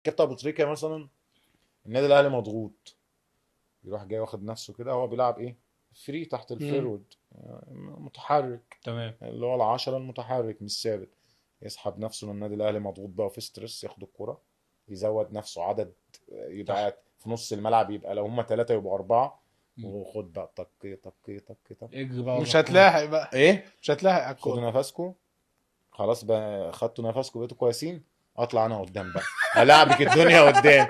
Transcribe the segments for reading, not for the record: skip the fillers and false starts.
كابتن ابو تريكه مثلا، النادي الاهلي مضغوط، يروح جاي واخد نفسه كده، هو بيلعب ايه؟ فري تحت الفيرود، متحرك، تمام. اللي هو العشرة المتحرك مش ثابت. يسحب نفسه من النادي الاهلي مضغوط بقى في ستريس، ياخد الكرة، يزود نفسه عدد، صح. يبقى في نص الملعب، يبقى لو هم ثلاثة يبقوا أربعة، مم. وخد بقى طق طق طق طق. اجري بقى ورا مش الكورة. هتلاحق بقى، ايه؟ مش هتلاحق على خدوا الكوره. نفسكم، خلاص بقى خدتوا نفسكم بقيتوا كويسين، اطلع انا قدام بقى العبك الدنيا قدام.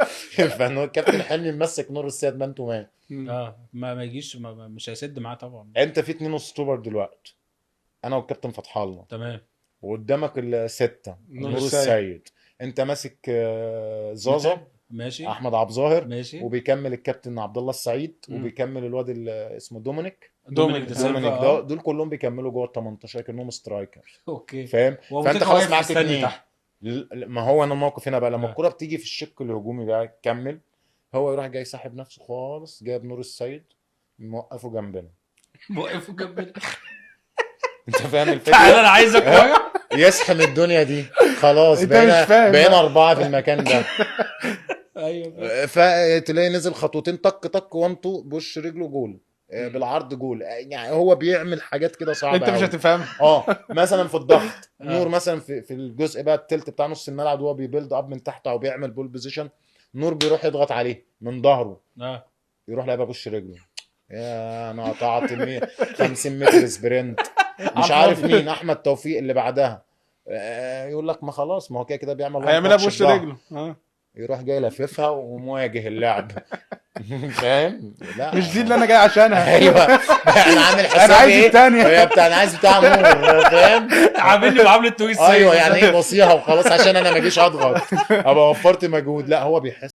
فانه الكابتن حلمي ممسك نور السيد مان تو مان. ما يجيش، مش هيسد معاه طبعا. انت في 2 اسطوبر دلوقتي، انا والكابتن فتح الله، تمام. وقدامك الستة نور نور السيد. السيد، انت ماسك زازا ماشي. احمد عبد الظاهر، ماشي. وبيكمل الكابتن عبد الله السعيد، مم. وبيكمل الواد اسمه دومينيك. دومينيك دا سيلفا. دومينيك سيلفا، ده، دول كلهم بيكملوا جوه ال 18 كانهم سترايكر، اوكي. فاهم؟ وأبو فانت تريكة خلاص واقف معاك مستني اتنين. تحت. ما هو انا الموقف هنا بقى لما آه. الكرة بتيجي في الشق الهجومي بقى كمل، هو يروح جاي ساحب نفسه خالص، جايب نور السيد موقفه جنبنا. وقفوا جنبنا. انت فاهم تعالى الفكرة؟ انا عايزك ورا. يسحم الدنيا دي، خلاص انت بقينا مش فاهم بقينا بقى. 4 في المكان ده. ايوه. فتلاقي نزل خطوتين، طق طق، 1 2 بوش رجله جول، بالعرض جول، يعني هو بيعمل حاجات كده صعبه انت مش قوي. هتفهمها. مثلا في الضغط، آه. نور مثلا في الجزء بقى التلت بتاع نص الملعب، وهو بيبيلد اب من تحت او بيعمل بول بوزيشن، نور بيروح يضغط عليه من ظهره، اه. يروح لعبها بوش رجله، يا انا قطعت 50 متر سبرنت، مش عارف مين احمد توفيق اللي بعدها، يقول لك ما خلاص، ما هو كده كده بيعمل هيعملها touch بوش بظهر. رجله. يروح جاي لففها ومواجه اللعب. فاهم؟ لا مش دي اللي انا جاي عشانها. ايوه، انا عامل حسابي انا عايز ايه؟ التانية. هي بتاع انا عايز بتاع نور، فاهم؟ عامل معامله تويس. ايوه، يعني ايه بصيها وخلاص عشان انا ما اجيش اضغط، ابقى وفرت مجهود. لا هو بيحس